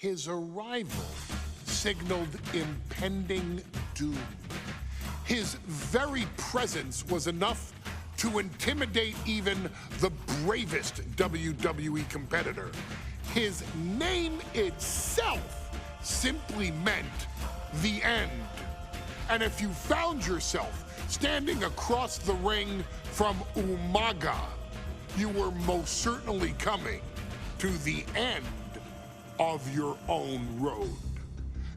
His arrival signaled impending doom. His very presence was enough to intimidate even the bravest WWE competitor. His name itself simply meant the end. And if you found yourself standing across the ring from Umaga, you were most certainly coming to the end of your own road.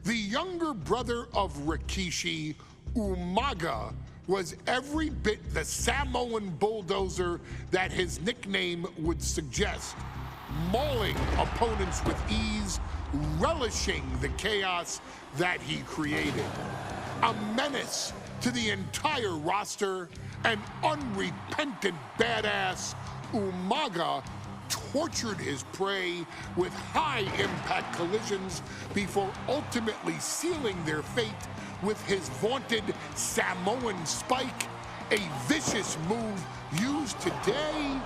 The younger brother of Rikishi, Umaga, was every bit the Samoan bulldozer that his nickname would suggest, mauling opponents with ease, relishing the chaos that he created. A menace to the entire roster, an unrepentant badass, Umaga tortured his prey with high-impact collisions before ultimately sealing their fate with his vaunted Samoan spike, a vicious move used today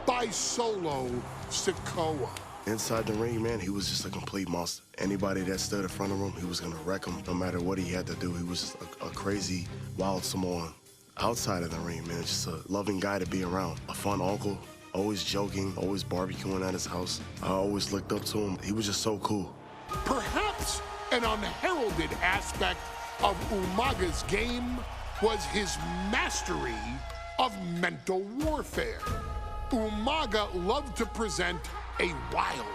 by Solo Sikoa. Inside the ring, man, he was just a complete monster. Anybody that stood in front of him, he was gonna wreck him no matter what he had to do. He was just a crazy, wild Samoan. Outside of the ring, man, just a loving guy to be around. A fun uncle, always joking, always barbecuing at his house. I always looked up to him. He was just so cool. Perhaps an unheralded aspect of Umaga's game was his mastery of mental warfare. Umaga loved to present a wild,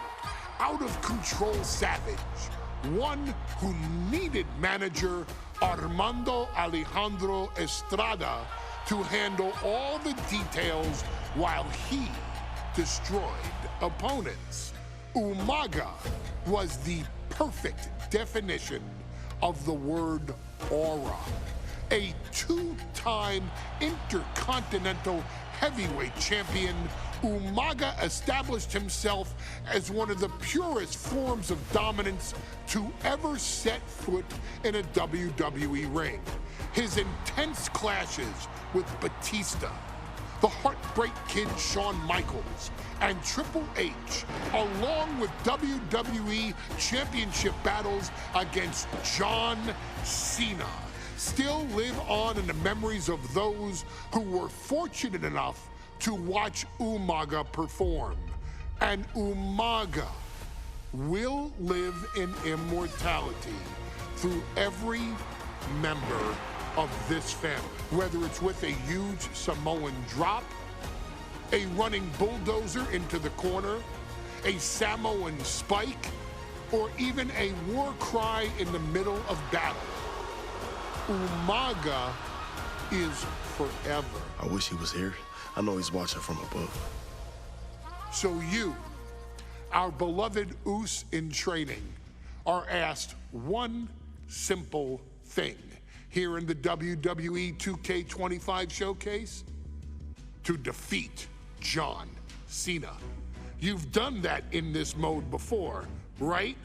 out-of-control savage, one who needed manager Armando Alejandro Estrada to handle all the details while he destroyed opponents. Umaga was the perfect definition of the word aura. A two-time intercontinental heavyweight champion, Umaga established himself as one of the purest forms of dominance to ever set foot in a WWE ring. His intense clashes with Batista, the Heartbreak Kid Shawn Michaels, and Triple H, along with WWE Championship battles against John Cena, still live on in the memories of those who were fortunate enough to watch Umaga perform. And Umaga will live in immortality through every member of this family, whether it's with a huge Samoan drop, a running bulldozer into the corner, a Samoan spike, or even a war cry in the middle of battle. Umaga is forever. I wish he was here. I know he's watching from above. So you, our beloved Us in training, are asked one simple thing here in the WWE 2K25 showcase: to defeat John Cena. You've done that in this mode before, right?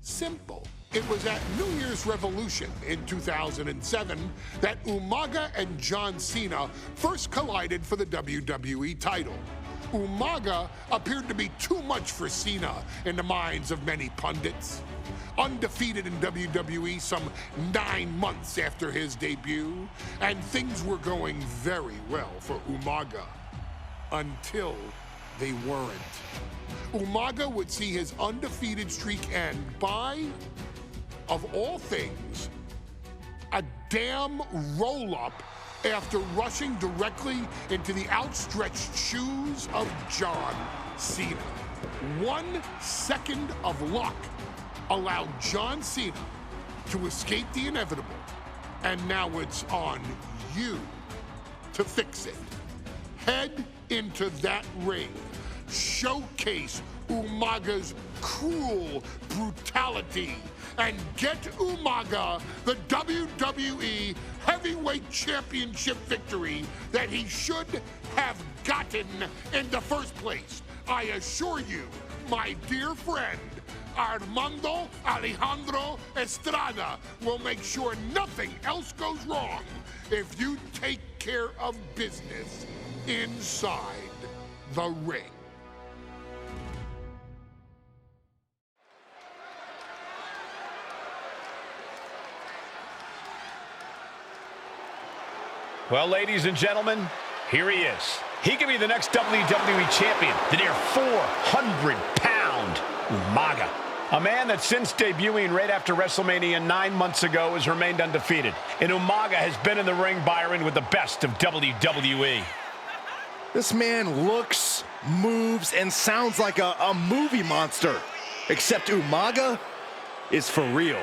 Simple. It was at New Year's Revolution in 2007 that Umaga and John Cena first collided for the WWE title. Umaga appeared to be too much for Cena in the minds of many pundits. Undefeated in WWE some 9 months after his debut, and things were going very well for Umaga. Until they weren't. Umaga would see his undefeated streak end by, of all things, a damn roll-up after rushing directly into the outstretched shoes of John Cena. 1 second of luck allowed John Cena to escape the inevitable, and now it's on you to fix it. Head into that ring, showcase Umaga's cruel brutality, and get Umaga the WWE Heavyweight Championship victory that he should have gotten in the first place. I assure you, my dear friend, Armando Alejandro Estrada will make sure nothing else goes wrong if you take care of business inside the ring. Well, ladies and gentlemen, here he is. He could be the next WWE champion, the near 400-pound Umaga. A man that since debuting right after WrestleMania 9 months ago has remained undefeated. And Umaga has been in the ring, Byron, with the best of WWE. This man looks, moves, and sounds like a movie monster. Except Umaga is for real.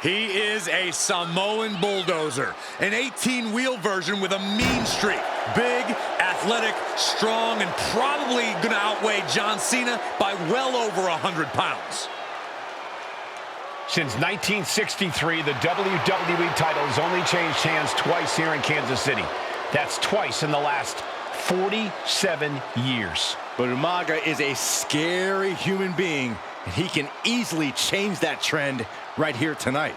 He is a Samoan bulldozer, an 18-wheel version with a mean streak. Big, athletic, strong, and probably gonna outweigh John Cena by well over 100 pounds. Since 1963, the WWE title has only changed hands twice here in Kansas City. That's twice in the last 47 years. But Umaga is a scary human being, and he can easily change that trend right here tonight.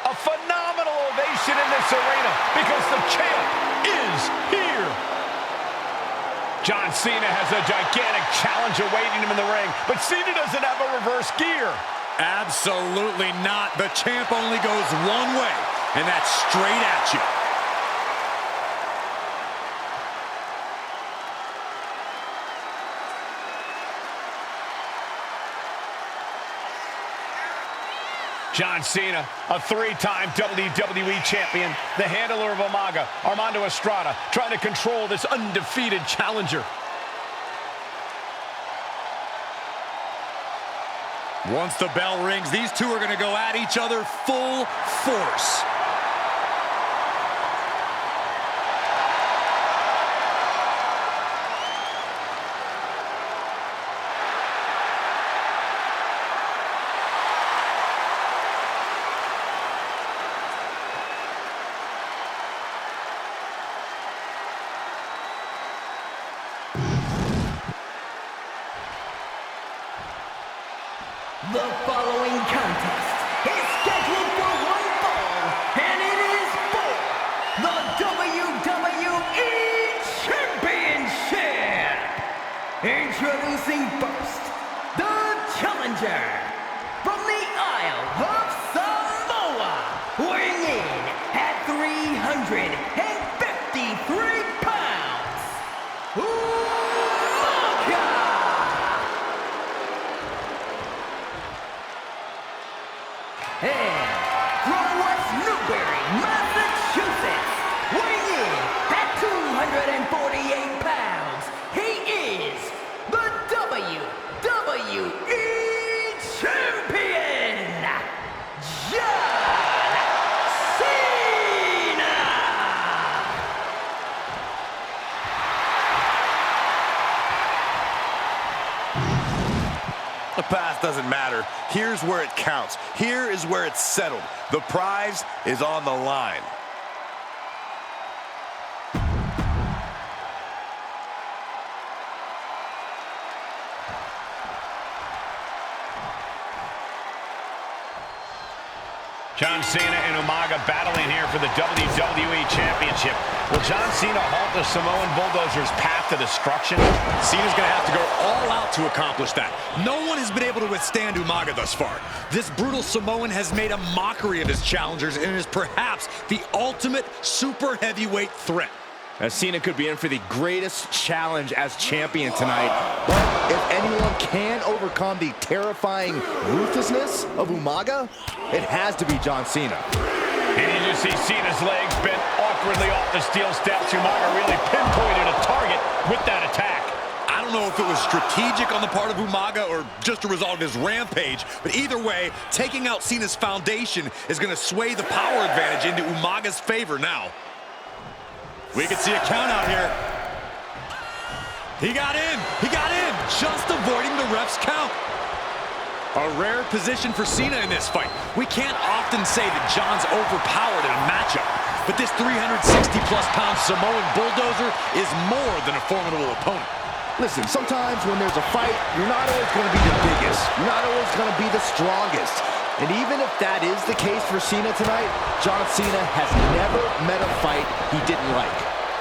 A phenomenal ovation in this arena because the champ is here. John Cena has a gigantic challenge awaiting him in the ring, but Cena doesn't have a reverse gear. Absolutely not. The champ only goes one way, and that's straight at you. John Cena, a three-time WWE champion, the handler of Umaga, Armando Estrada, trying to control this undefeated challenger. Once the bell rings, these two are going to go at each other full force. The following contest is scheduled for one fall, and it is for the WWE Championship. Introducing first, the challenger from the Isle of Samoa, weighing in at 353 pounds, Umaga. And from West Newbury, Massachusetts, weighing in at 248 pounds, he is the WWE Champion, John Cena! The past doesn't matter. Here's where it counts. Here is where it's settled. The prize is on the line. John Cena and Umaga battling here for the WWE Championship. Will John Cena halt the Samoan Bulldozer's path to destruction? Cena's going to have to go all out to accomplish that. No one has been able to withstand Umaga thus far. This brutal Samoan has made a mockery of his challengers and is perhaps the ultimate super heavyweight threat. As Cena could be in for the greatest challenge as champion tonight. But if anyone can overcome the terrifying ruthlessness of Umaga, it has to be John Cena. And you just see Cena's legs bent awkwardly off the steel steps. Umaga really pinpointed a target with that attack. I don't know if it was strategic on the part of Umaga or just a result of his rampage, but either way, taking out Cena's foundation is going to sway the power advantage into Umaga's favor now. We could see a count out here. He got in, just avoiding the ref's count. A rare position for Cena in this fight. We can't often say that John's overpowered in a matchup, but this 360-plus pound Samoan bulldozer is more than a formidable opponent. Listen, sometimes when there's a fight, you're not always going to be the biggest. You're not always going to be the strongest. And even if that is the case for Cena tonight, John Cena has never met a fight he didn't like.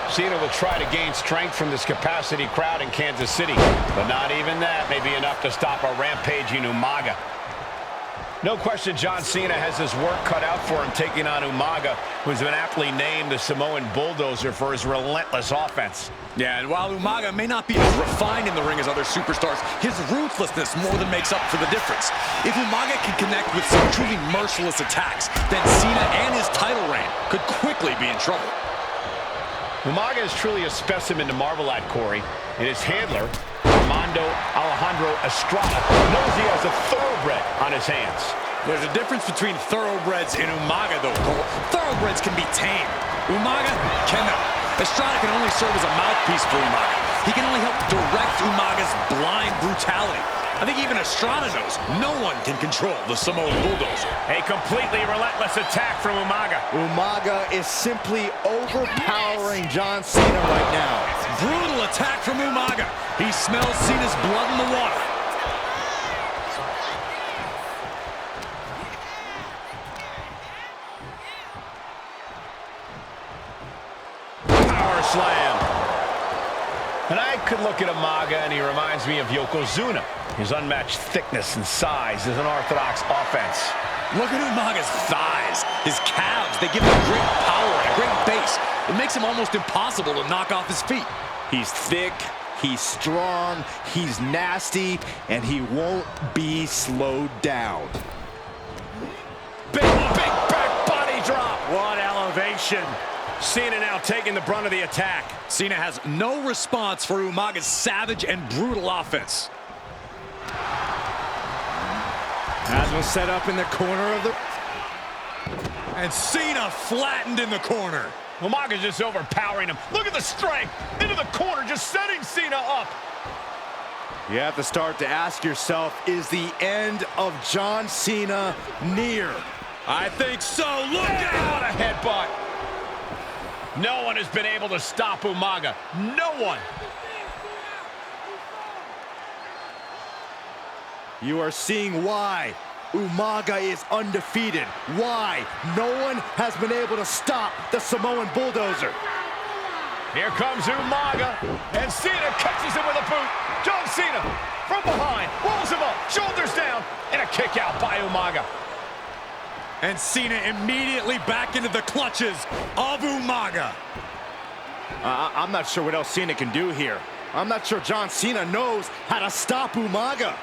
Cena will try to gain strength from this capacity crowd in Kansas City, but not even that may be enough to stop a rampaging Umaga. No question John Cena has his work cut out for him taking on Umaga, who's been aptly named the Samoan Bulldozer for his relentless offense. Yeah, and while Umaga may not be as refined in the ring as other superstars, his ruthlessness more than makes up for the difference. If Umaga can connect with some truly merciless attacks, then Cena and his title reign could quickly be in trouble. Umaga is truly a specimen to marvel at, Corey, and his handler, Armando Alejandro Estrada, knows he has a thoroughbred on his hands. There's a difference between thoroughbreds and Umaga, though, Cole. Thoroughbreds can be tamed. Umaga cannot. Estrada can only serve as a mouthpiece for Umaga. He can only help direct Umaga's blind brutality. I think even Estrada knows no one can control the Samoan Bulldozer. A completely relentless attack from Umaga. Umaga is simply overpowering John Cena right now. Brutal attack from Umaga. He smells Cena's blood in the water. Power slam. And I could look at Umaga and he reminds me of Yokozuna. His unmatched thickness and size is an orthodox offense. Look at Umaga's thighs, his calves. They give him great power and a great base. It makes him almost impossible to knock off his feet. He's thick, he's strong, he's nasty, and he won't be slowed down. Big back body drop. What elevation. Cena now taking the brunt of the attack. Cena has no response for Umaga's savage and brutal offense. Has one set up in the corner of the... And Cena flattened in the corner. Umaga's just overpowering him. Look at the strength. Into the corner, just setting Cena up. You have to start to ask yourself, is the end of John Cena near? I think so. Look out! What a headbutt. No one has been able to stop Umaga. No one. You are seeing why Umaga is undefeated. Why no one has been able to stop the Samoan Bulldozer. Here comes Umaga, and Cena catches him with a boot. John Cena from behind, rolls him up, shoulders down, and a kick out by Umaga. And Cena immediately back into the clutches of Umaga. I'm not sure what else Cena can do here. I'm not sure John Cena knows how to stop Umaga.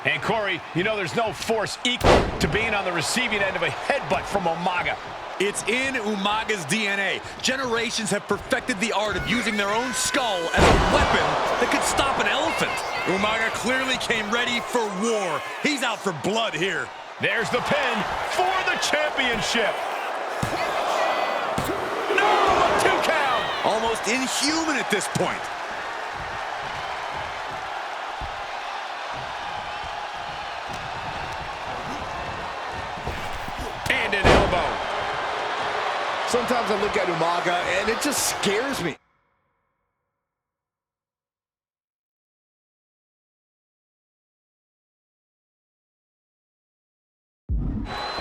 And Corey, you know there's no force equal to being on the receiving end of a headbutt from Umaga. It's in Umaga's DNA. Generations have perfected the art of using their own skull as a weapon that could stop an elephant. Umaga clearly came ready for war. He's out for blood here. There's the pin for the championship. No, a 2 count. Almost inhuman at this point. And an elbow. Sometimes I look at Umaga and it just scares me.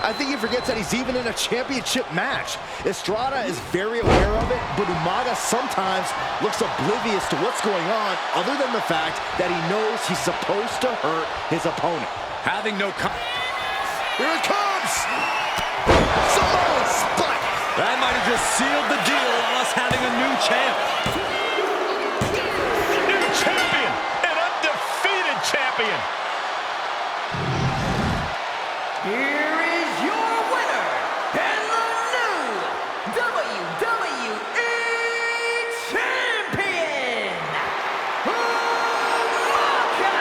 I think he forgets that he's even in a championship match. Estrada is very aware of it, but Umaga sometimes looks oblivious to what's going on, other than the fact that he knows he's supposed to hurt his opponent. Having no... Here it comes! Samoan spot! That might have just sealed the deal on us having a new champ. New champion! An undefeated champion! Here is your winner, and the new WWE Champion, Umaga!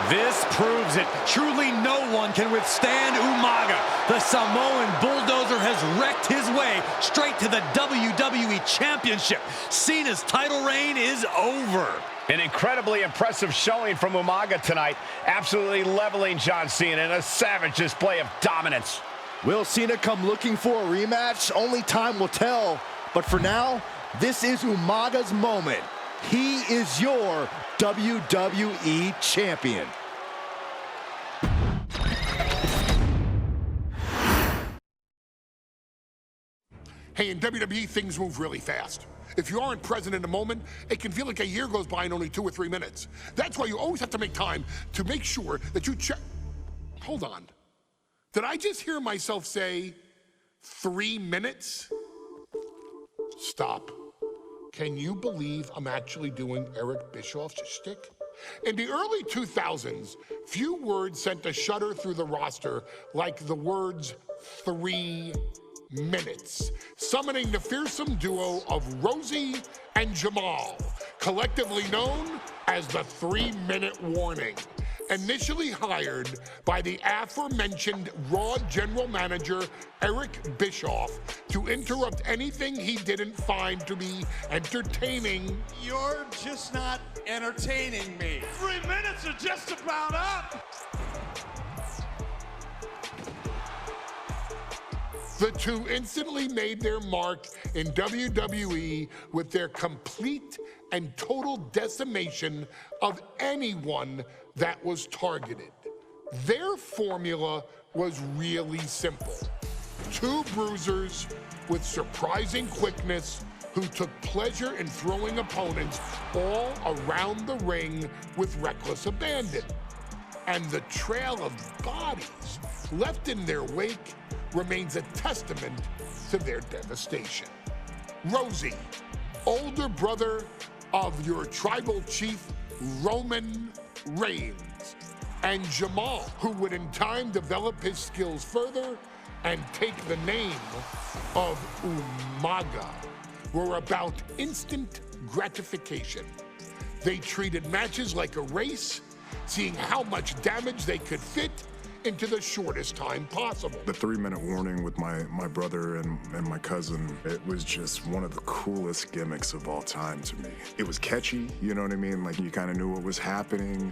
This proves it. Truly no one can withstand Umaga. The Samoan Bulldozer has wrecked his way straight to the WWE Championship. Cena's title reign is over. An incredibly impressive showing from Umaga tonight, absolutely leveling John Cena in a savage display of dominance. Will Cena come looking for a rematch? Only time will tell. But for now, this is Umaga's moment. he is your WWE Champion. Hey, in WWE, things move really fast. If you aren't present in the moment, it can feel like a year goes by in only 2 or 3 minutes. That's why you always have to make time to make sure that you check. Hold on. Did I just hear myself say 3 minutes? Stop. Can you believe I'm actually doing Eric Bischoff's shtick? In the early 2000s, few words sent a shudder through the roster like the words 3 minutes, summoning the fearsome duo of Rosie and Jamal, collectively known as the 3-Minute Warning. Initially hired by the aforementioned Raw general manager Eric Bischoff to interrupt anything he didn't find to be entertaining. You're just not entertaining me. 3 minutes are just about up. The two instantly made their mark in WWE with their complete and total decimation of anyone that was targeted. Their formula was really simple. Two bruisers with surprising quickness who took pleasure in throwing opponents all around the ring with reckless abandon. And the trail of bodies left in their wake remains a testament to their devastation. Rosie, older brother of your tribal chief, Roman Reigns, and Jamal, who would in time develop his skills further and take the name of Umaga, were about instant gratification. They treated matches like a race, seeing how much damage they could fit into the shortest time possible. The 3-minute warning with my brother and my cousin, it was just one of the coolest gimmicks of all time to me. It was catchy, you know what I mean? Like, you kind of knew what was happening.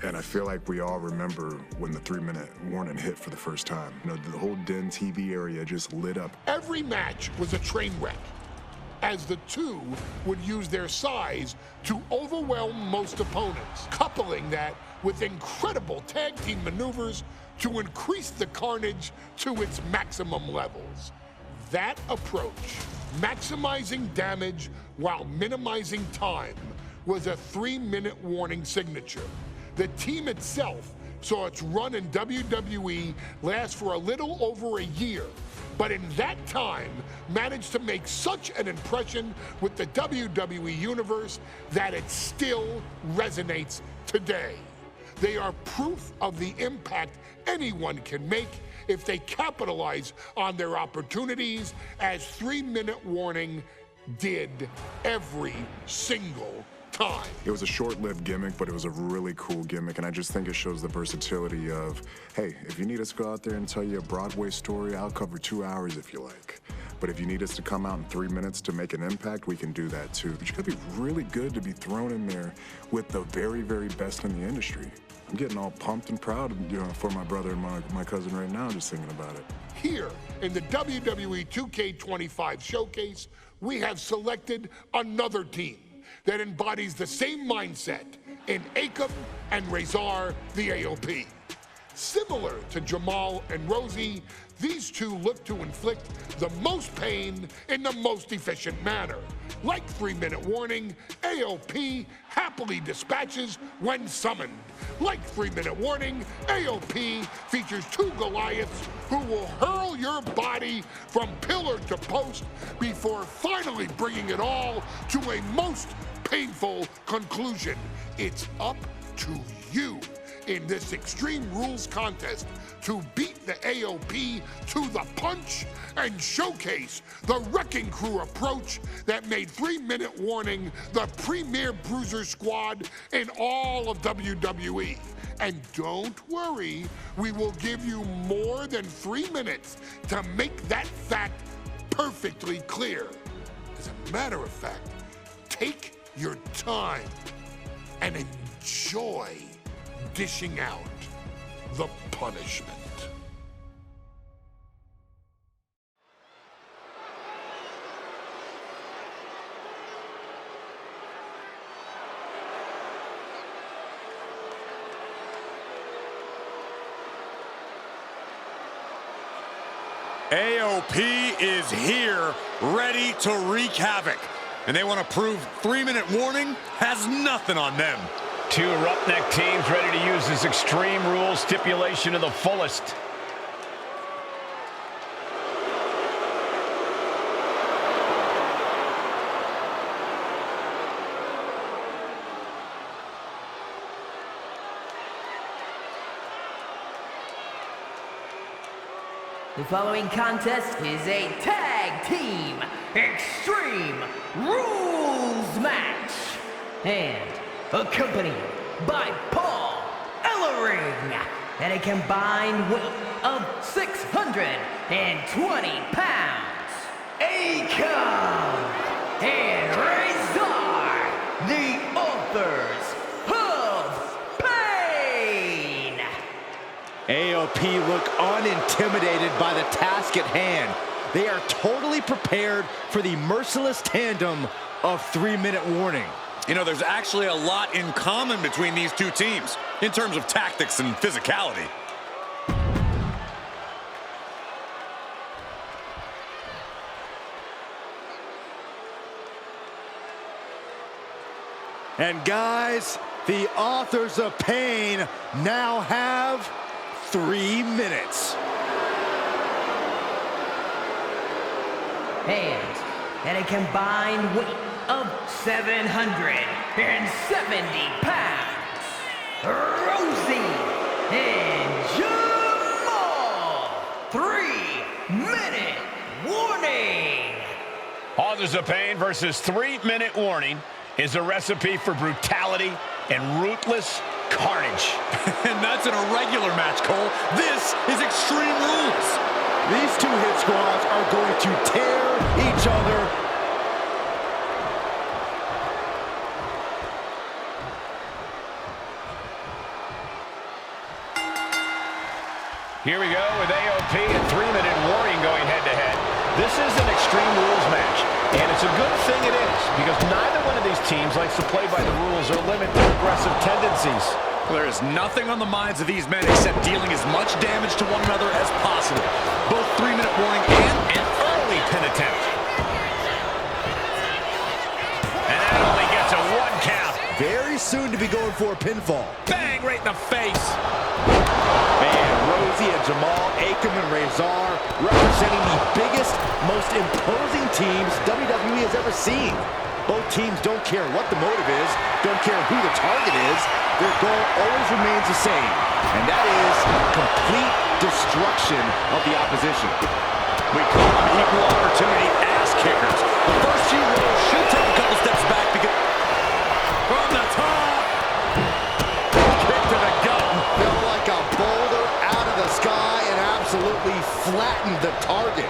And I feel like we all remember when the 3-minute warning hit for the first time. You know, the whole Den TV area just lit up. Every match was a train wreck, as the two would use their size to overwhelm most opponents, coupling that with incredible tag team maneuvers to increase the carnage to its maximum levels. That approach, maximizing damage while minimizing time, was a 3-minute warning signature. The team itself saw its run in WWE last for a little over a year, but in that time managed to make such an impression with the WWE Universe that it still resonates today. They are proof of the impact anyone can make if they capitalize on their opportunities, as 3-minute warning did every single time. It was a short-lived gimmick, but it was a really cool gimmick, and I just think it shows the versatility of, hey, if you need us to go out there and tell you a Broadway story, I'll cover 2 hours if you like. But if you need us to come out in 3 minutes to make an impact, we can do that too. But you gotta be really good to be thrown in there with the very, very best in the industry. I'm getting all pumped and proud, you know, for my brother and my cousin right now, just thinking about it. Here in the WWE 2K25 showcase, we have selected another team that embodies the same mindset in Akam and Razor the AOP. Similar to Jamal and Rosie, these two look to inflict the most pain in the most efficient manner. Like 3-minute warning, AOP happily dispatches when summoned. Like 3-minute warning, AOP features two Goliaths who will hurl your body from pillar to post before finally bringing it all to a most painful conclusion. It's up to you in this Extreme Rules contest to beat the AOP to the punch and showcase the Wrecking Crew approach that made 3-minute warning the premier bruiser squad in all of WWE. And don't worry, we will give you more than 3 minutes to make that fact perfectly clear. As a matter of fact, take your time and enjoy dishing out the punishment. AOP is here, ready to wreak havoc. And they want to prove 3-minute warning has nothing on them. Two roughneck teams ready to use this Extreme Rules stipulation to the fullest. The following contest is a tag team Extreme Rules match and accompanied by Paul Ellering at a combined weight of 620 pounds. Akon and Razor, the authors of pain. AOP look unintimidated by the task at hand. They are totally prepared for the merciless tandem of 3-minute warning. You know, there's actually a lot in common between these two teams in terms of tactics and physicality. And guys, the authors of pain now have 3 minutes. And at a combined weight of 770 pounds, Rosie and Jamal. 3-minute warning. Authors of Pain versus 3-minute warning is a recipe for brutality and ruthless carnage. And that's in a regular match, Cole. This is Extreme Rules. These two hit squads are going to tear each other. Here we go with AOP and 3-minute warning going head-to-head. This is an Extreme Rules match, and it's a good thing it is, because neither one of these teams likes to play by the rules or limit their aggressive tendencies. There is nothing on the minds of these men except dealing as much damage to one another as possible. Both 3-minute warning and An early pin attempt. And that only gets a 1 count. Very soon to be going for a pinfall. Bang, right in the face. Man, Rosie and Jamal, Akon and Razor, representing the biggest, most imposing teams WWE has ever seen. Both teams don't care what the motive is, don't care who the target is. Their goal always remains the same, and that is complete destruction of the opposition. we call them equal opportunity ass kickers. The first few rolls should take a couple steps back because from the top, Kick to the gut fell like a boulder out of the sky and absolutely flattened the target.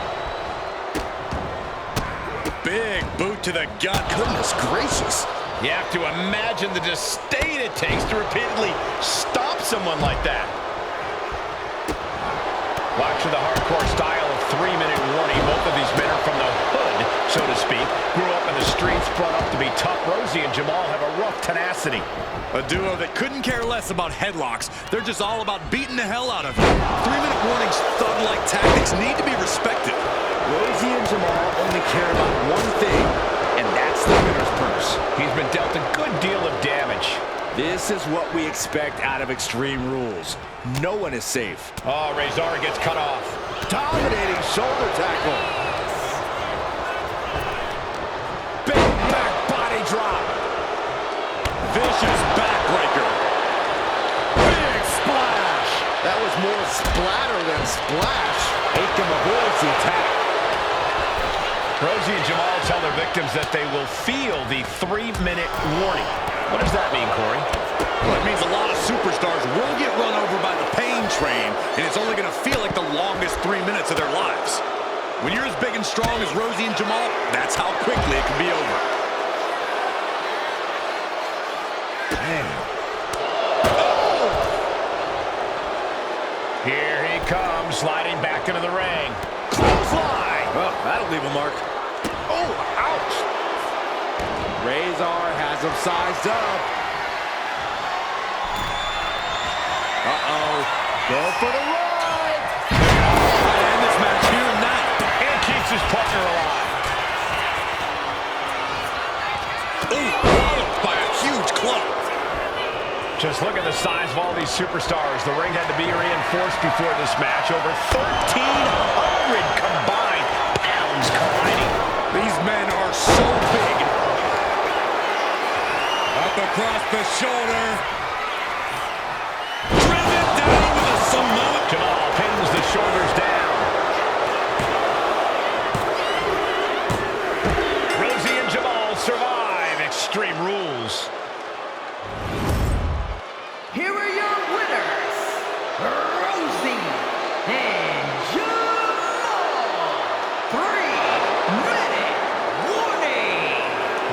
big boot to the gut. Goodness gracious. You have to imagine the disdain it takes to repeatedly stop someone like that. Watching the hardcore style of 3-minute warning. Both of these men are from the hood, so to speak. Grew up in the streets, brought up to be tough. Rosie and Jamal have a rough tenacity. A duo that couldn't care less about headlocks. They're just all about beating the hell out of you. 3-minute warnings, thug-like tactics need to be respected. Rosie and Jamal only care about one thing, and that's the winner's purse. He's been dealt a good deal of damage. This is what we expect out of Extreme Rules. No one is safe. Oh, Razor gets cut off. Dominating shoulder tackle. Big back body drop. Vicious backbreaker. Big splash. That was more splatter than splash. Akon avoids the attack. Rosie and Jamal tell their victims that they will feel the 3-minute warning. What does that mean, Corey? Well, it means a lot of superstars will get run over by the pain train, and it's only going to feel like the longest 3 minutes of their lives. When you're as big and strong as Rosie and Jamal, that's how quickly it can be over. Man. Oh! Here he comes, sliding back into the ring. Clothesline! Oh, that'll leave a mark. Oh, ouch! Razor has him sized up. Uh-oh. Go for the ride. Trying to end this match here and now. Just look at the size of all these superstars. The ring had to be reinforced before this match. Over 1,300 combined pounds colliding. These men are so big. Up across the shoulder. Driven down with a Samoan. Jamal pins the shoulders down. Rosie and Jamal survive Extreme Rules. Here are your winners, Rosie and Jamal. 3-minute warning.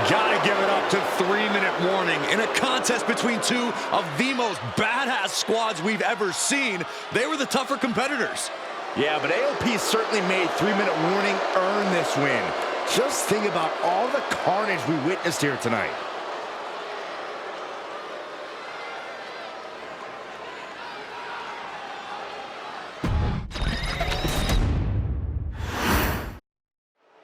Gotta give it up to 3-minute warning. In a contest between two of the most badass squads we've ever seen, they were the tougher competitors. Yeah, but AOP certainly made 3-minute warning earn this win. Just think about all the carnage we witnessed here tonight.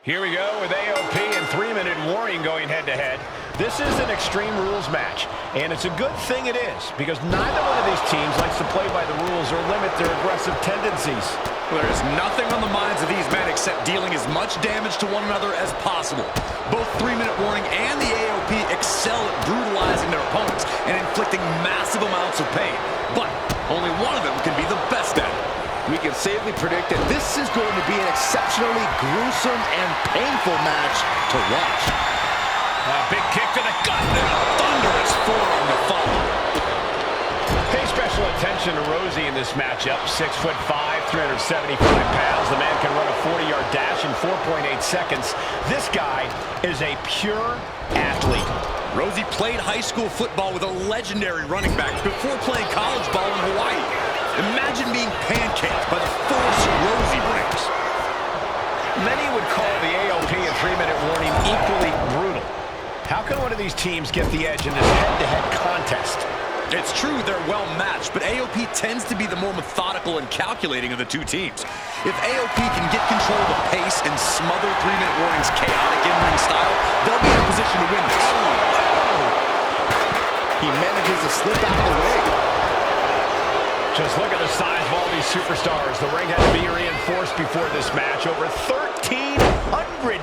Here we go with AOP and 3-minute warning going head-to-head. This is an Extreme Rules match, and it's a good thing it is, because neither one of these teams likes to play by the rules or limit their aggressive tendencies. There's nothing on the minds of these men except dealing as much damage to one another as possible. Both 3-minute warning and the AOP excel at brutalizing their opponents and inflicting massive amounts of pain. But only one of them can be the best at it. We can safely predict that this is going to be an exceptionally gruesome and painful match to watch. A big kick to the gut and a Thunderous forearm to follow. Pay special attention to Rosie in this matchup. 6'5", 375 pounds. The man can run a 40-yard dash in 4.8 seconds. This guy is a pure athlete. Rosie played high school football with a legendary running back before playing college ball in Hawaii. Imagine being pancaked by the force Rosie brings. Many would call the AOP and 3-minute warning equally brutal. How can one of these teams get the edge in this head-to-head contest? It's true they're well matched, but AOP tends to be the more methodical and calculating of the two teams. If AOP can get control of the pace and smother 3-minute warning's chaotic in-ring style, they'll be in a position to win this. He manages to slip out of the way. Just look at the size of all these superstars. The ring had to be reinforced before this match. Over 1,300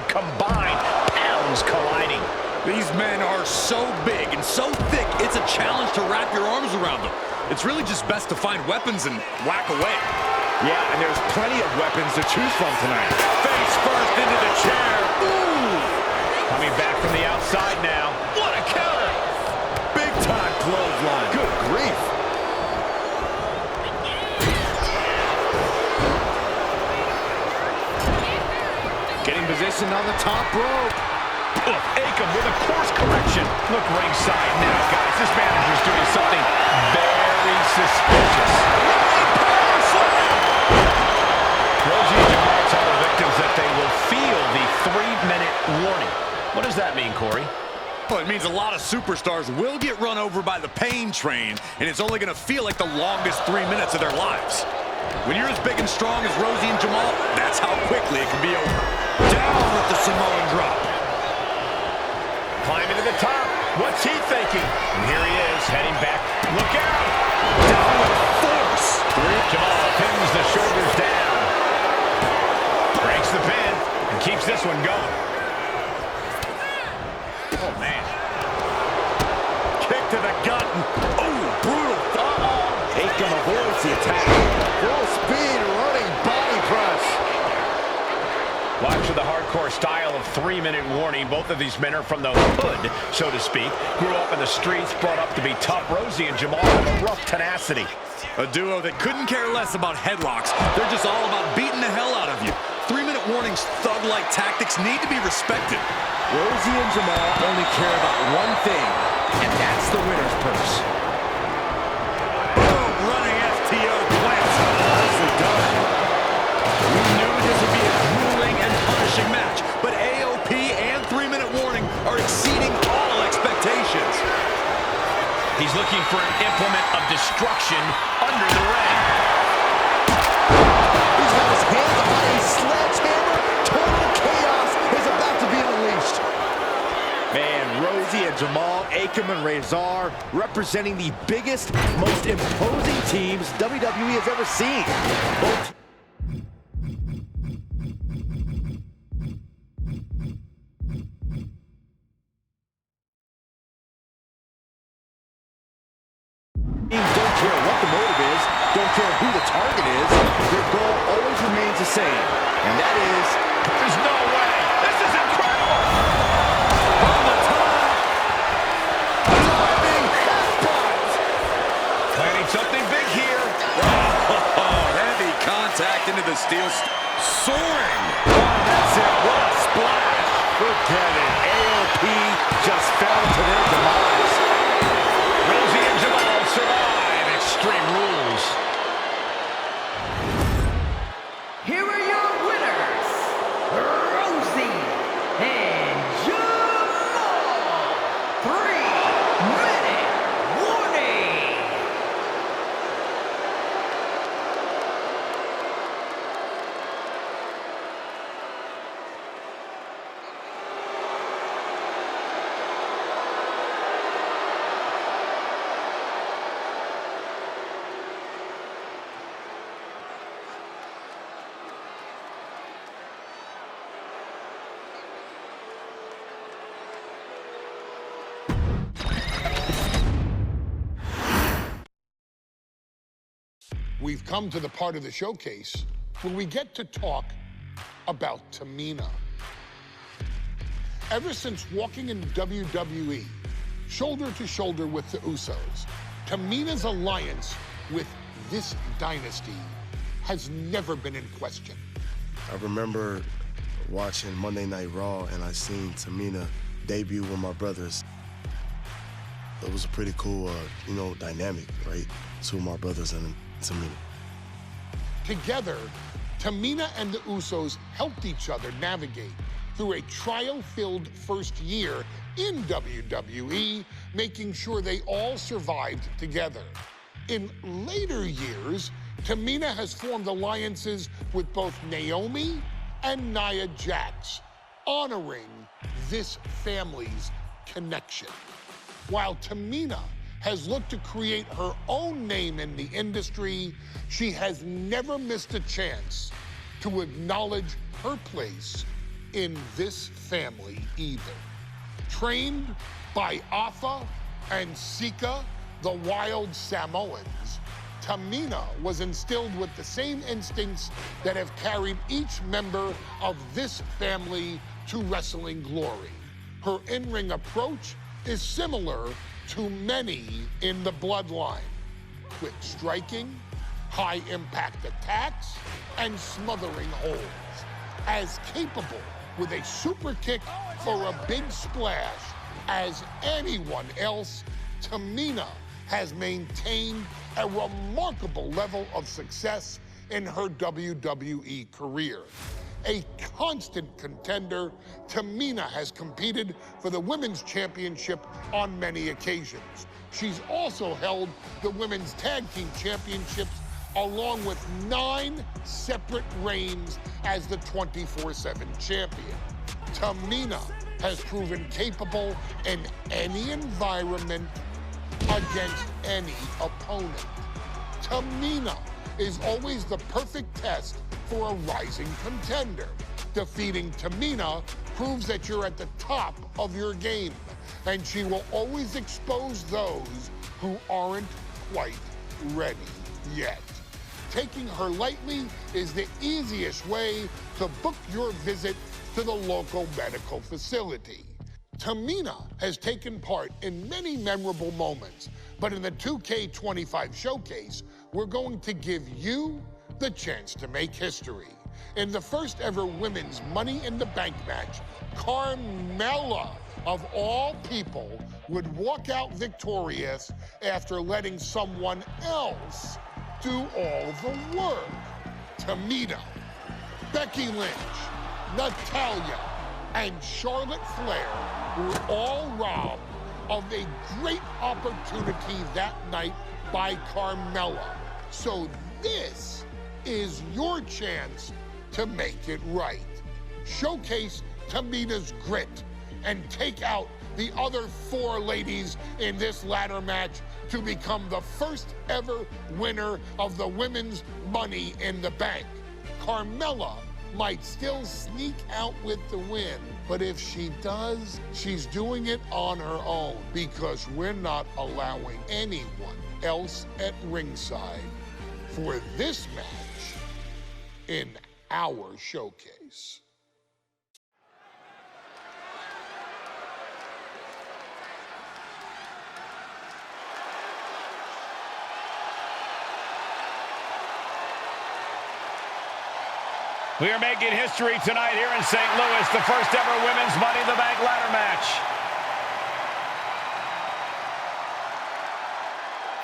combined pounds colliding. These men are so big and so thick, it's a challenge to wrap your arms around them. It's really just best to find weapons and whack away. Yeah, and there's plenty of weapons to choose from tonight. Face first into the chair. Ooh! Coming back from the outside now. What a counter! Big time clothesline. Good grief. Getting positioned on the top rope. Akam with a course correction. Look ringside now, guys. This manager's doing something very suspicious. Rosie and Jamal tell the victims that they will feel the 3-minute warning. What does that mean, Corey? Well, it means a lot of superstars will get run over by the pain train, and it's only going to feel like the longest 3 minutes of their lives. When you're as big and strong as Rosie and Jamal, that's how quickly it can be over. Down with the Samoan drop. Climbing to the top. What's he thinking? And here he is, heading back. Look out! Down with force. Jamal pins the shoulders down. Breaks the pin and keeps this one going. Oh, man. Kick to the gut. Oh, brutal. Akam avoids the attack. Full speed running body press. Watch for the hardcore style of 3-minute warning. Both of these men are from the hood, so to speak. Grew up in the streets, brought up to be tough. Rosie and Jamal have a rough tenacity. A duo that couldn't care less about headlocks. They're just all about beating the hell out of you. 3-minute warning's thug-like tactics need to be respected. Rosie and Jamal only care about one thing, and that's the winner's purse. Boom! Running FTO plants. Nicely done. We knew this would be a grueling and punishing match, but AOP and 3-minute warning are exceeding all expectations. He's looking for an implement of destruction under the ring. He's got his hands on a sledgehammer. Total chaos is about to be unleashed. Man, Rosie and Jamal, Akam and Cesar, representing the biggest, most imposing teams WWE has ever seen. Both don't care what the motive is, don't care who the target is, their goal always remains the same, and that is, There's no way. This is incredible. from the top, diving headbutt. Planning something big here. Oh, heavy contact into the steel. Soaring. Oh, that's it, what a splash. Forget it, AOP just fell to their demise. Rosie and Jamal survive Extreme Rules. Here are your winners, Rosie and Jamal. 3-minute warning. We've come to the part of the showcase where we get to talk about Tamina. Ever since walking in WWE, shoulder to shoulder with the Usos, Tamina's alliance with this dynasty has never been in question. I remember watching Monday Night Raw and I seen Tamina debut with my brothers. It was a pretty cool, dynamic, right? Two of my brothers and Tamina. Together, Tamina and the Usos helped each other navigate through a trial-filled first year in WWE, making sure they all survived together. In later years, Tamina has formed alliances with both Naomi and Nia Jax, honoring this family's connection. While Tamina has looked to create her own name in the industry, she has never missed a chance to acknowledge her place in this family either. Trained by Afa and Sika, the wild Samoans, Tamina was instilled with the same instincts that have carried each member of this family to wrestling glory. Her in-ring approach is similar to many in the bloodline. Quick striking, high-impact attacks, and smothering holds. As capable with a super kick or a big splash as anyone else, Tamina has maintained a remarkable level of success in her WWE career. A constant contender, Tamina has competed for the Women's Championship on many occasions. She's also held the Women's Tag Team Championships along with 9 separate reigns as the 24/7 champion. Tamina has proven capable in any environment against any opponent. Tamina is always the perfect test for a rising contender. Defeating Tamina proves that you're at the top of your game, and she will always expose those who aren't quite ready yet. Taking her lightly is the easiest way to book your visit to the local medical facility. Tamina has taken part in many memorable moments, but in the 2K25 showcase, we're going to give you the chance to make history. In the first ever women's Money in the Bank match, Carmella, of all people, would walk out victorious after letting someone else do all the work. Tamina, Becky Lynch, Natalya, and Charlotte Flair were all robbed of a great opportunity that night by Carmella. So this is your chance to make it right. Showcase Tamina's grit and take out the other 4 ladies in this ladder match to become the first ever winner of the Women's Money in the Bank. Carmella might still sneak out with the win, but if she does, she's doing it on her own because we're not allowing anyone else at ringside for this match in our showcase. We are making history tonight here in St. Louis, the first ever Women's Money in the Bank ladder match.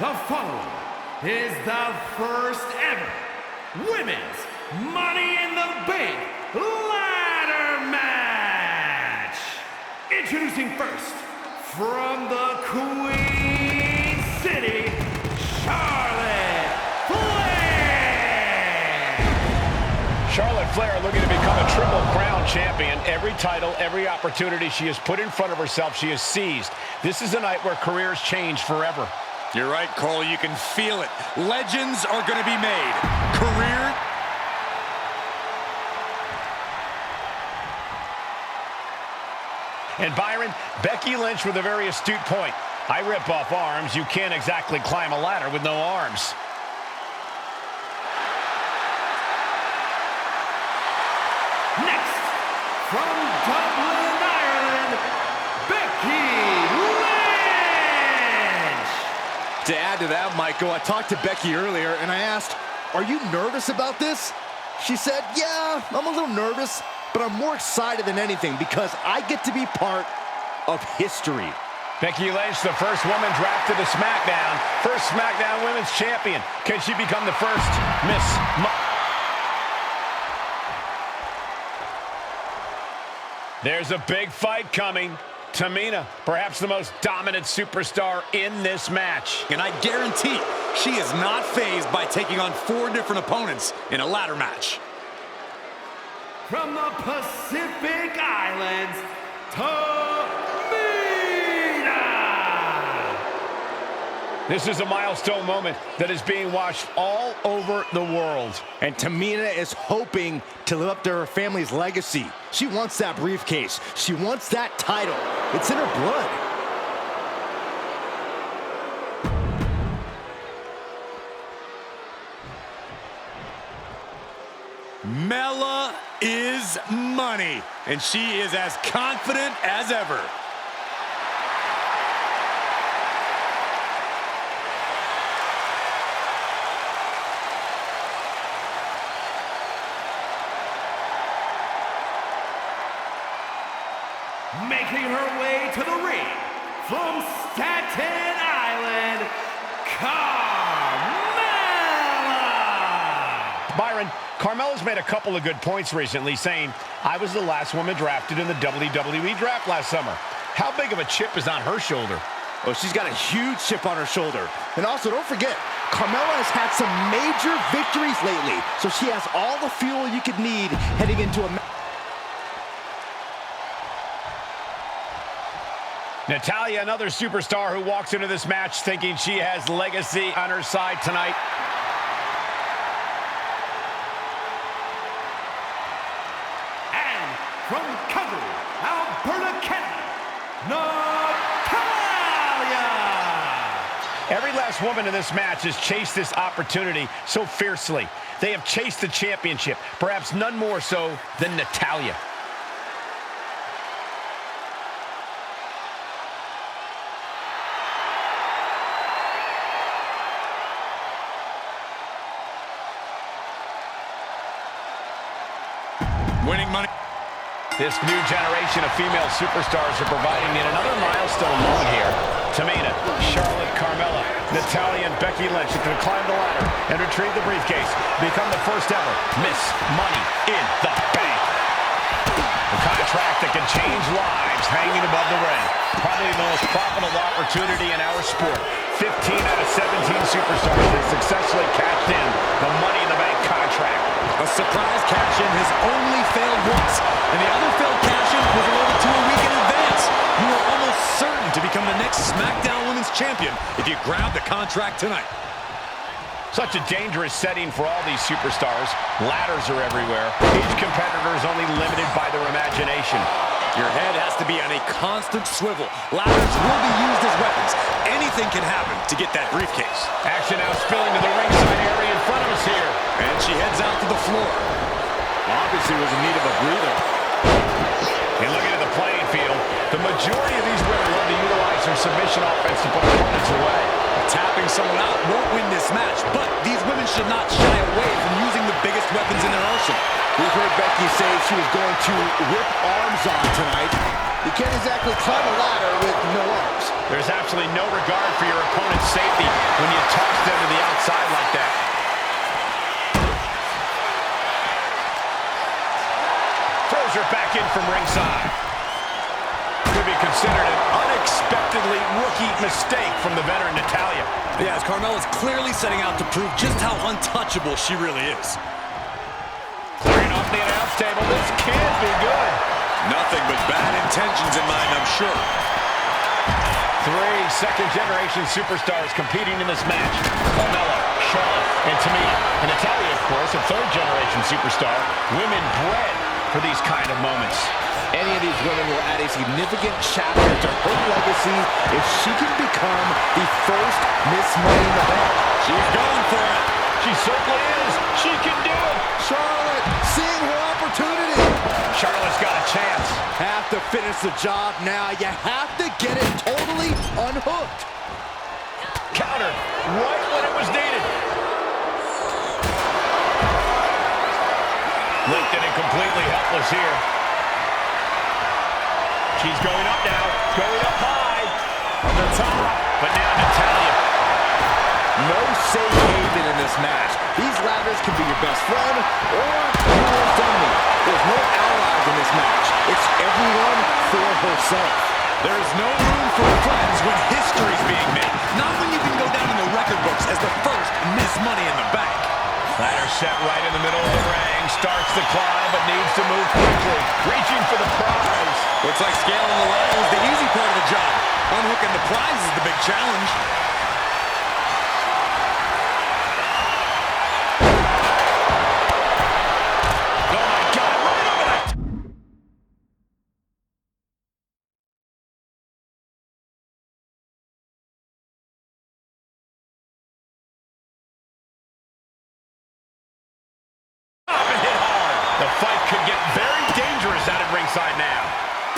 The following is the first ever Women's Money in the Bank ladder match. Introducing first, from the Queen City, Charlotte Flair. Charlotte Flair looking to become a Triple Crown champion. Every title, every opportunity she has put in front of herself, she has seized. This is a night where careers change forever. You're right, Cole. You can feel it. Legends are going to be made. Career. And Byron, Becky Lynch with a very astute point. I rip off arms. You can't exactly climb a ladder with no arms. Next, from Dublin, Ireland, Becky Lynch. To add to that, Michael, I talked to Becky earlier and I asked, are you nervous about this? She said, yeah, I'm a little nervous, but I'm more excited than anything because I get to be part of history. Becky Lynch, the first woman drafted to SmackDown. First SmackDown Women's Champion. Can she become the first Miss There's a big fight coming. Tamina, perhaps the most dominant superstar in this match. And I guarantee she is not fazed by taking on 4 different opponents in a ladder match. From the Pacific Islands, Tamina. This is a milestone moment that is being watched all over the world. And Tamina is hoping to live up to her family's legacy. She wants that briefcase. She wants that title. It's in her blood. Mella is money, and she is as confident as ever. Making her way to the ring from Staten Island, Carmella. Byron, Carmella's made a couple of good points recently, saying, I was the last woman drafted in the WWE draft last summer. How big of a chip is on her shoulder? Oh, she's got a huge chip on her shoulder. And also, don't forget, Carmella has had some major victories lately, so she has all the fuel you could need heading into a match. Natalya, another superstar who walks into this match thinking she has legacy on her side tonight. And from Calgary, Alberta, Canada, Natalya. Every last woman in this match has chased this opportunity so fiercely. They have chased the championship, perhaps none more so than Natalya. Winning money. This new generation of female superstars are providing yet another milestone moment here. Tamina, Charlotte, Carmella, Natalya, and Becky Lynch are going to climb the ladder and retrieve the briefcase, become the first ever Miss Money in the Bank. A contract that can change lives hanging above the ring. Probably the most profitable opportunity in our sport. 15 out of 17 superstars have successfully cashed in the Money in the Bank contract. A surprise cash-in has only failed once, and the other failed cash-in was allotted to a week in advance. You were almost certain to become the next SmackDown Women's Champion if you grab the contract tonight. Such a dangerous setting for all these superstars. Ladders are everywhere. Each competitor is only limited by their imagination. Your head has to be on a constant swivel. Ladders will be used as weapons. Anything can happen to get that briefcase. Action now spilling to the ringside area in front of us here. And she heads out to the floor. Obviously was in need of a breather. And looking at the playing field, the majority of these women love to utilize their submission offense to put opponents away. Tapping someone out won't win this match, but these women should not shy away from using the biggest weapons in their arsenal. We've heard Becky say she was going to rip arms on tonight. You can't exactly climb a ladder with no arms. There's absolutely no regard for your opponent's safety when you toss them to the outside like that. Throws her back in from ringside. Could be considered an unexpectedly rookie mistake from the veteran Natalya. Yeah, as Carmella's clearly setting out to prove just how untouchable she really is. Clearing off the announce table. This can't be good. Nothing but bad intentions in mind, I'm sure. 3 second-generation superstars competing in this match. Carmella, Charlotte, and Tamina. And Natalya, of course, a third-generation superstar. Women bred for these kind of moments. Any of these women will add a significant chapter to her legacy if she can become the first Miss Money in the Bank. She's going for it. She certainly is. She can do it. Charlotte seeing her opportunity. Charlotte's got a chance. Have to finish the job now. You have to get it totally unhooked. Counter right when it was needed. Linked in and completely helpless here. She's going up now. Going up high. From the top. But now Natalya. No safe haven in this match. These ladders can be your best friend or your worst enemy. There's no allies in this match. It's everyone for herself. There's no room for friends when history's being made. Not when you can go down in the record books as the first Miss Money in the Bank. Ladder set right in the middle of the ring. Starts the climb, but needs to move quickly. Reaching for the prize. Looks like scaling the ladder is the easy part of the job. Unhooking the prize is the big challenge. The fight could get very dangerous out at ringside now.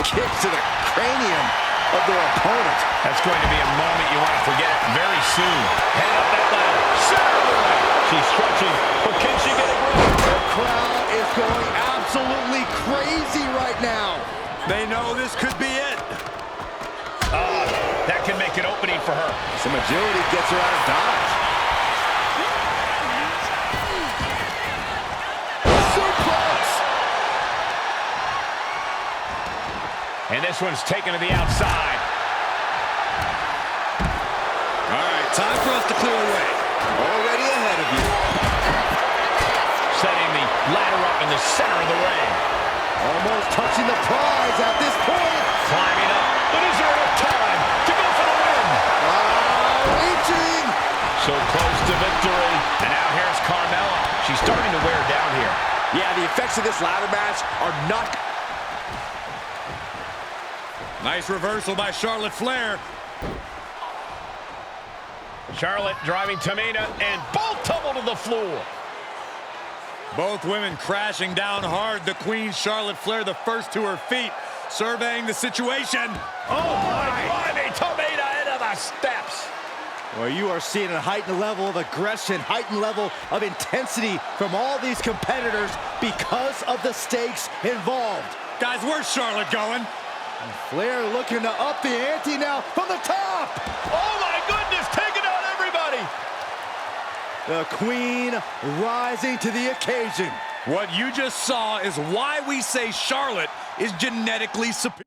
Kicks to the cranium of their opponent. That's going to be a moment you want to forget very soon. Head up that ladder. Center of the ring. She's stretching, but can she get a grip? The crowd is going absolutely crazy right now. They know this could be it. That can make an opening for her. Some agility gets her out of dodge. And this one's taken to the outside. All right, time for us to clear the way. Already ahead of you. Setting the ladder up in the center of the ring. Almost touching the prize at this point. Climbing up, but is there enough time to go for the win? Reaching. So close to victory. And now here's Carmella. She's starting to wear down here. Yeah, the effects of this ladder match are not... Nice reversal by Charlotte Flair. Charlotte driving Tamina, and both tumble to the floor. Both women crashing down hard. The Queen, Charlotte Flair, the first to her feet, surveying the situation. Oh, my. Climbing Tamina into the steps. Well, you are seeing a heightened level of aggression, heightened level of intensity from all these competitors because of the stakes involved. Guys, where's Charlotte going? Flair looking to up the ante now from the top. Oh, my goodness, taking out everybody. The Queen rising to the occasion. What you just saw is why we say Charlotte is genetically superior.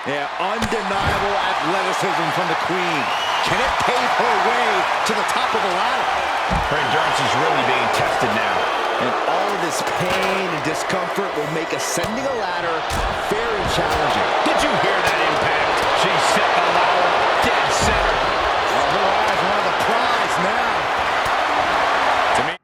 Yeah, undeniable athleticism from the Queen. Can it pave her way to the top of the ladder? Her endurance is really being tested now. And all of this pain and discomfort will make ascending a ladder very challenging. Did you hear that impact? She set the ladder dead center. Her eyes are on the prize now. To me,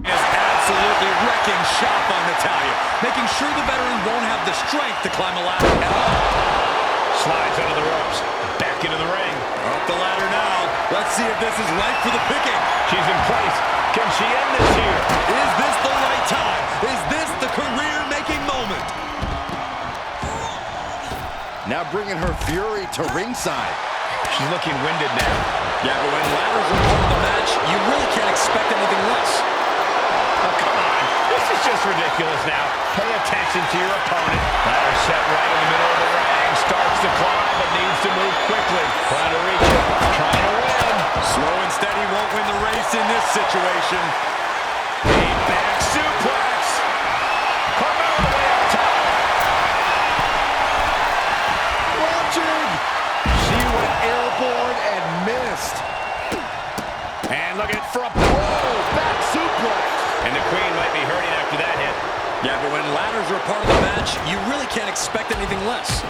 is absolutely wrecking shop on Natalya, making sure the veteran won't have the strength to climb a ladder at all. slides under the ropes, back into the ring. Up the ladder now. Let's see if this is right for the picking. She's in place. Can she end this here? Is this the right time? Is this the career-making moment? Now bringing her fury to ringside. She's looking winded now. Yeah, but when ladders are part of the match, you really can't expect anything less. Oh, come on. This is just ridiculous now. Pay attention to your opponent. Ladder set right in the middle of the ring. Starts to climb, but needs to move quickly. Trying to reach it. Trying to win. Slow and steady won't win the race in this situation. A back suplex. Carmella way up top. Launching. She went airborne and missed. And looking for a Back suplex. And the Queen might be hurting after that hit. Yeah, but when ladders are a part of the match, you really can't expect anything less.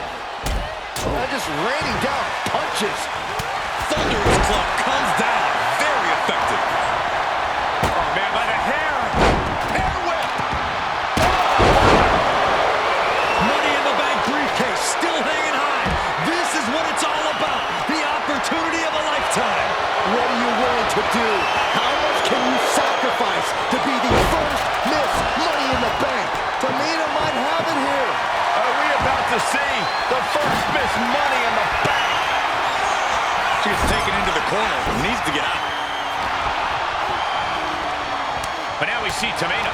Just raining down punches. Thunderous club comes down. Very effective. Oh, man, by the hair. Hair whip. Money in the Bank briefcase still hanging high. This is what it's all about. The opportunity of a lifetime. What are you willing to do? How much can you sacrifice to be the first Miss Money in the Bank? Tamina might have it here. Are we about to see the first Miss Money in the Bank? She's taken into the corner. Needs to get out. But now we see Tamina.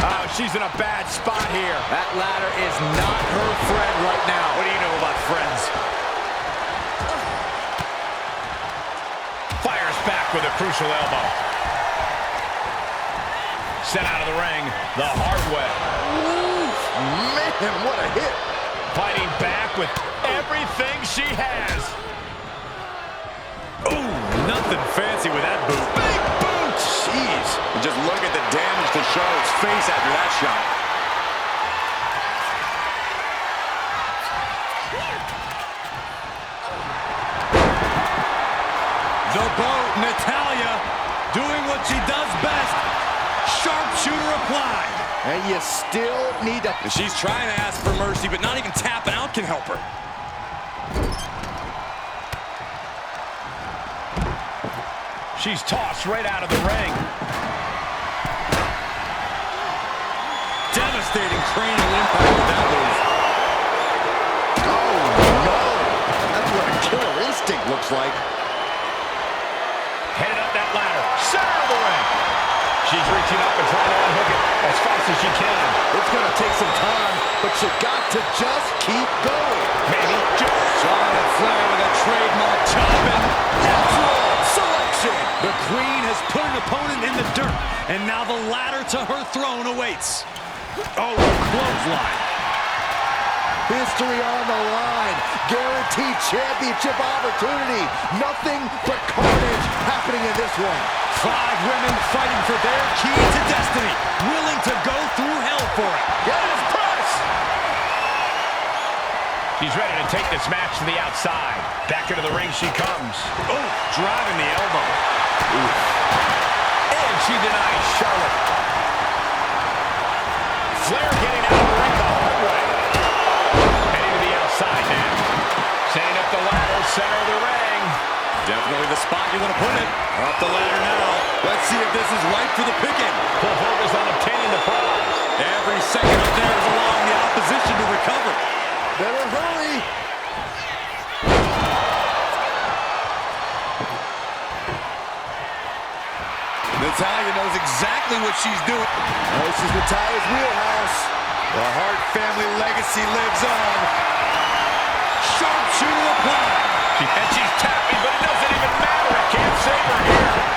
Oh, she's in a bad spot here. That ladder is not her friend right now. What do you know about friends? Fires back with a crucial elbow. Sent out of the ring the hard way. Man, what a hit. Fighting back with everything she has. Ooh, nothing fancy with that boot. Big boot! Jeez. Just look at the damage to Charlotte's face after that shot. The boat, Natalya, doing what she does best. Sharpshooter applied. And you still need to... She's trying to ask for mercy, but not even tapping out can help her. She's tossed right out of the ring. Devastating cranial impact with that move. Oh, no. That's what a killer instinct looks like. Headed up that ladder. Center of the ring. She's reaching up and trying to unhook it as fast as she can. It's going to take some time, but you got to just keep going. Maybe just... Charlotte Flair with a trademark chopping. Natural selection. The Queen has put an opponent in the dirt, and now the ladder to her throne awaits. Oh, a clothesline. History on the line. Guaranteed championship opportunity. Nothing but carnage happening in this one. 5 women fighting for their key to destiny, willing to go through hell for it. Get his press! She's ready to take this match to the outside. Back into the ring she comes. Oh, driving the elbow. Oof. And she denies Charlotte. Flair getting out of the ring the hard way. Heading to the outside now. Setting up the ladder, center of the ring. Definitely the spot you want to put it. Up the ladder now. Let's see if this is right for the picking. Full focus on obtaining the prize. Every second up there is allowing the opposition to recover. Better hurry. Natalya knows exactly what she's doing. This is Natalya's wheelhouse. The Hart family legacy lives on. Sharpshooter applied. And she's tapping, but it doesn't even matter. It can't save her here.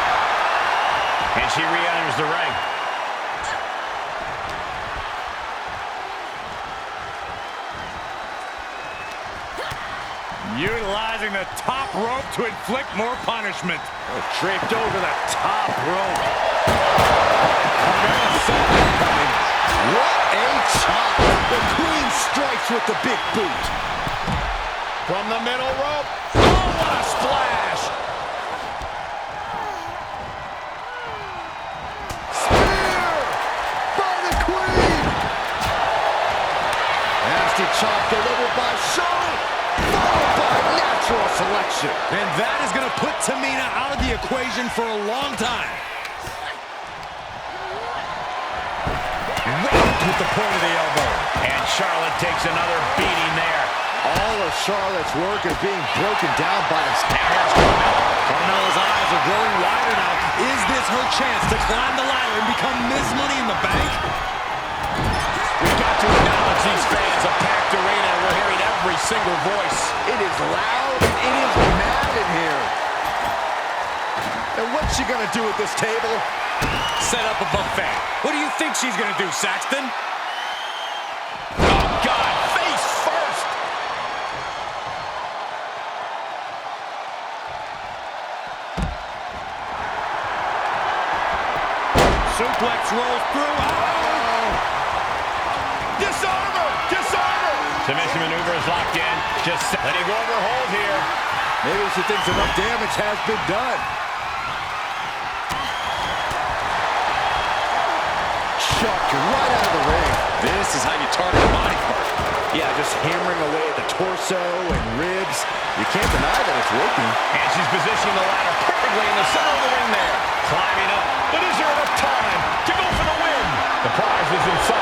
And she re-enters the ring. Utilizing the top rope to inflict more punishment. Oh, draped over the top rope. What a chop. The Queen strikes with the big boot. From the middle rope. Oh, what a splash. Spear by the Queen. Nasty chop delivered by Shaw, followed by natural selection. And that is going to put Tamina out of the equation for a long time. Right with the point of the elbow. And Charlotte takes another beating there. All of Charlotte's work is being broken down by his Here's Carmella. Carmella's eyes are growing wider now. Is this her chance to climb the ladder and become Miss Money in the Bank? We've got to acknowledge these fans. A packed arena. We're hearing every single voice. It is loud and it is mad in here. And what's she gonna do at this table? Set up a buffet. What do you think she's going to do, Saxton? Oh, God. Face first. Suplex rolls through. Oh! Disarm her. Disarm her. Submission maneuver is locked in. Just letting go of her hold here. Maybe she thinks enough damage has been done. Chucked right out of the ring. This is how you target a body part. Yeah, just hammering away at the torso and ribs. You can't deny that it's working. And she's positioning the ladder perfectly in the center of the ring there. Climbing up. But is there enough time to go for the win? The prize is inside.